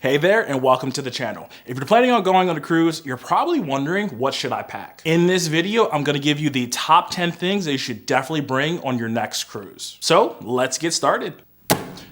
Hey there and welcome to the channel. If you're planning on going on a cruise, you're probably wondering, what should I pack? In this video, I'm gonna give you the top 10 things that you should definitely bring on your next cruise. So let's get started.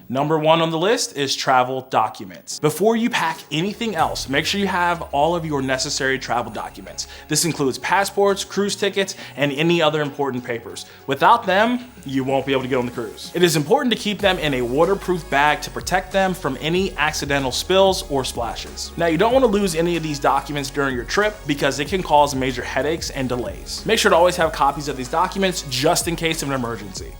Number 1 on the list is travel documents. Before you pack anything else, make sure you have all of your necessary travel documents. This includes passports, cruise tickets, and any other important papers. Without them, you won't be able to get on the cruise. It is important to keep them in a waterproof bag to protect them from any accidental spills or splashes. Now, you don't want to lose any of these documents during your trip because it can cause major headaches and delays. Make sure to always have copies of these documents just in case of an emergency.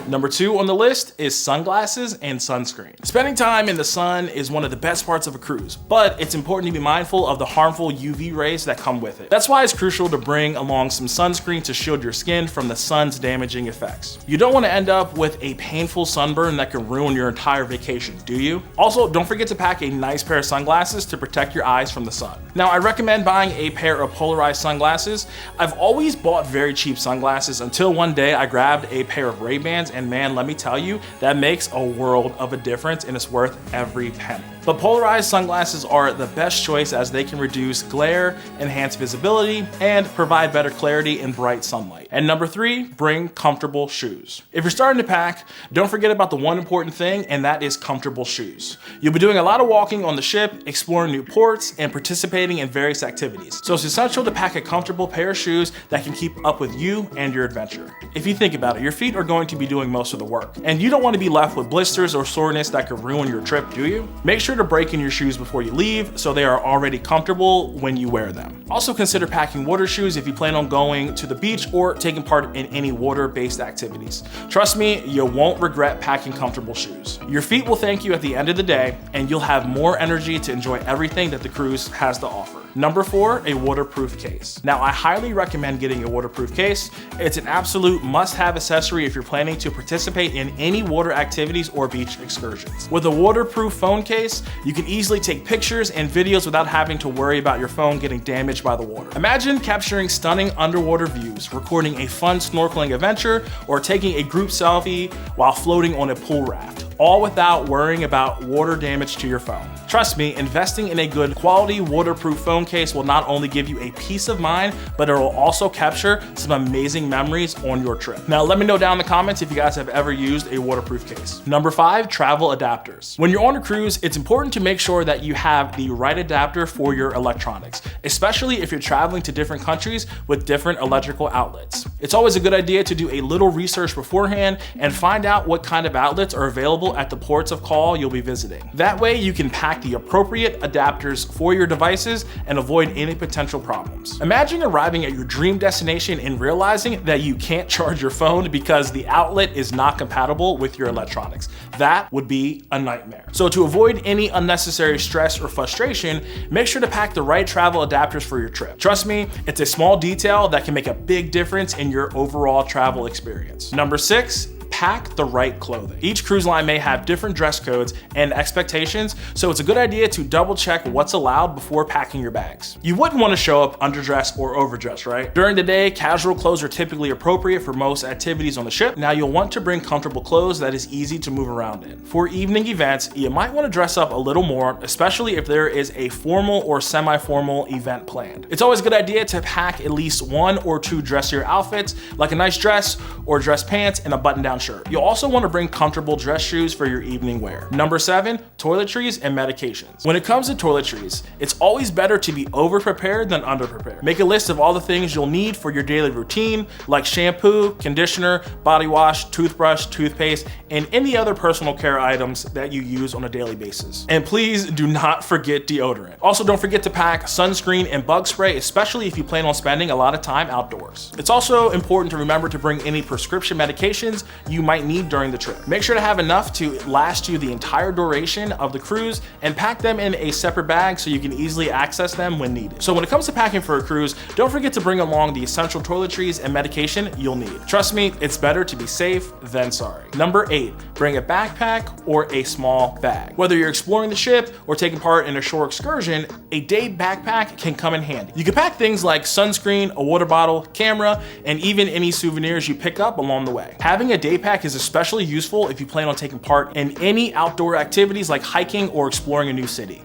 Number 2 on the list is sunglasses and sunscreen. Spending time in the sun is one of the best parts of a cruise, but it's important to be mindful of the harmful UV rays that come with it. That's why it's crucial to bring along some sunscreen to shield your skin from the sun's damaging effects. You don't want to end up with a painful sunburn that can ruin your entire vacation, do you? Also, don't forget to pack a nice pair of sunglasses to protect your eyes from the sun. Now, I recommend buying a pair of polarized sunglasses. I've always bought very cheap sunglasses until one day I grabbed a pair of Ray-Bans, and man, let me tell you, that makes a world of a difference and it's worth every penny. But polarized sunglasses are the best choice as they can reduce glare, enhance visibility, and provide better clarity in bright sunlight. And number 3, bring comfortable shoes. If you're starting to pack, don't forget about the one important thing, and that is comfortable shoes. You'll be doing a lot of walking on the ship, exploring new ports, and participating in various activities. So it's essential to pack a comfortable pair of shoes that can keep up with you and your adventure. If you think about it, your feet are going to be doing most of the work, and you don't want to be left with blisters or soreness that could ruin your trip, do you? Make sure to break in your shoes before you leave so they are already comfortable when you wear them. Also consider packing water shoes if you plan on going to the beach or taking part in any water-based activities. Trust me, you won't regret packing comfortable shoes. Your feet will thank you at the end of the day, and you'll have more energy to enjoy everything that the cruise has to offer. Number 4, a waterproof case. Now, I highly recommend getting a waterproof case. It's an absolute must-have accessory if you're planning to participate in any water activities or beach excursions. With a waterproof phone case, you can easily take pictures and videos without having to worry about your phone getting damaged by the water. Imagine capturing stunning underwater views, recording a fun snorkeling adventure, or taking a group selfie while floating on a pool raft, all without worrying about water damage to your phone. Trust me, investing in a good quality waterproof phone case will not only give you a peace of mind, but it will also capture some amazing memories on your trip. Now, let me know down in the comments if you guys have ever used a waterproof case. Number 5, travel adapters. When you're on a cruise, it's important to make sure that you have the right adapter for your electronics, especially if you're traveling to different countries with different electrical outlets. It's always a good idea to do a little research beforehand and find out what kind of outlets are available at the ports of call you'll be visiting. That way you can pack the appropriate adapters for your devices and avoid any potential problems. Imagine arriving at your dream destination and realizing that you can't charge your phone because the outlet is not compatible with your electronics. That would be a nightmare. So to avoid any unnecessary stress or frustration, make sure to pack the right travel adapters for your trip. Trust me, it's a small detail that can make a big difference in your overall travel experience. Number 6, pack the right clothing. Each cruise line may have different dress codes and expectations, so it's a good idea to double check what's allowed before packing your bags. You wouldn't want to show up underdressed or overdressed, right? During the day, casual clothes are typically appropriate for most activities on the ship. Now, you'll want to bring comfortable clothes that is easy to move around in. For evening events, you might want to dress up a little more, especially if there is a formal or semi-formal event planned. It's always a good idea to pack at least 1 or 2 dressier outfits, like a nice dress or dress pants and a button-down shirt. You'll also want to bring comfortable dress shoes for your evening wear. Number 7, toiletries and medications. When it comes to toiletries, it's always better to be over-prepared than under-prepared. Make a list of all the things you'll need for your daily routine, like shampoo, conditioner, body wash, toothbrush, toothpaste, and any other personal care items that you use on a daily basis. And please do not forget deodorant. Also, don't forget to pack sunscreen and bug spray, especially if you plan on spending a lot of time outdoors. It's also important to remember to bring any prescription medications you might need during the trip. Make sure to have enough to last you the entire duration of the cruise, and pack them in a separate bag so you can easily access them when needed. So when it comes to packing for a cruise, don't forget to bring along the essential toiletries and medication you'll need. Trust me, it's better to be safe than sorry. Number 8, bring a backpack or a small bag. Whether you're exploring the ship or taking part in a shore excursion, a day backpack can come in handy. You can pack things like sunscreen, a water bottle, camera, and even any souvenirs you pick up along the way. Having a day pack is especially useful if you plan on taking part in any outdoor activities like hiking or exploring a new city.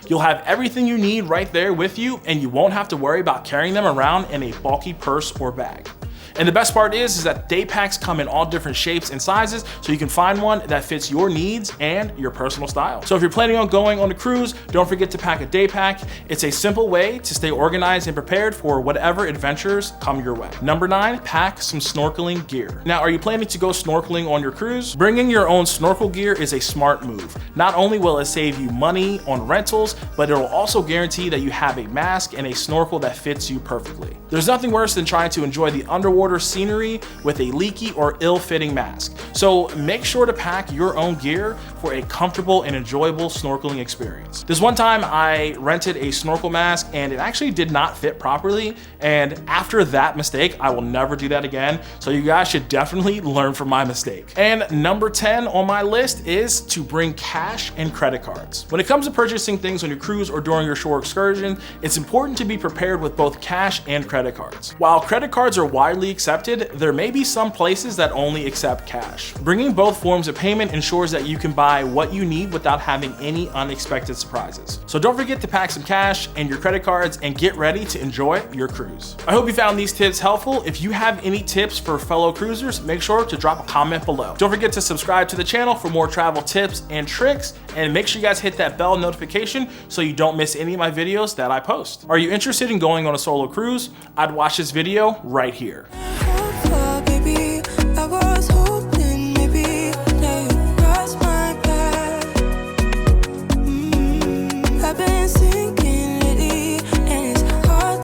You'll have everything you need right there with you, and you won't have to worry about carrying them around in a bulky purse or bag. And the best part is that day packs come in all different shapes and sizes, so you can find one that fits your needs and your personal style. So if you're planning on going on a cruise, don't forget to pack a day pack. It's a simple way to stay organized and prepared for whatever adventures come your way. Number 9, pack some snorkeling gear. Now, are you planning to go snorkeling on your cruise? Bringing your own snorkel gear is a smart move. Not only will it save you money on rentals, but it'll also guarantee that you have a mask and a snorkel that fits you perfectly. There's nothing worse than trying to enjoy the underwater scenery with a leaky or ill-fitting mask. So make sure to pack your own gear for a comfortable and enjoyable snorkeling experience. This one time I rented a snorkel mask and it actually did not fit properly, and after that mistake I will never do that again, so you guys should definitely learn from my mistake. And number 10 on my list is to bring cash and credit cards. When it comes to purchasing things on your cruise or during your shore excursion, it's important to be prepared with both cash and credit cards. While credit cards are widely accepted, there may be some places that only accept cash. Bringing both forms of payment ensures that you can buy what you need without having any unexpected surprises. So don't forget to pack some cash and your credit cards and get ready to enjoy your cruise. I hope you found these tips helpful. If you have any tips for fellow cruisers, make sure to drop a comment below. Don't forget to subscribe to the channel for more travel tips and tricks, and make sure you guys hit that bell notification so you don't miss any of my videos that I post. Are you interested in going on a solo cruise? I'd watch this video right here.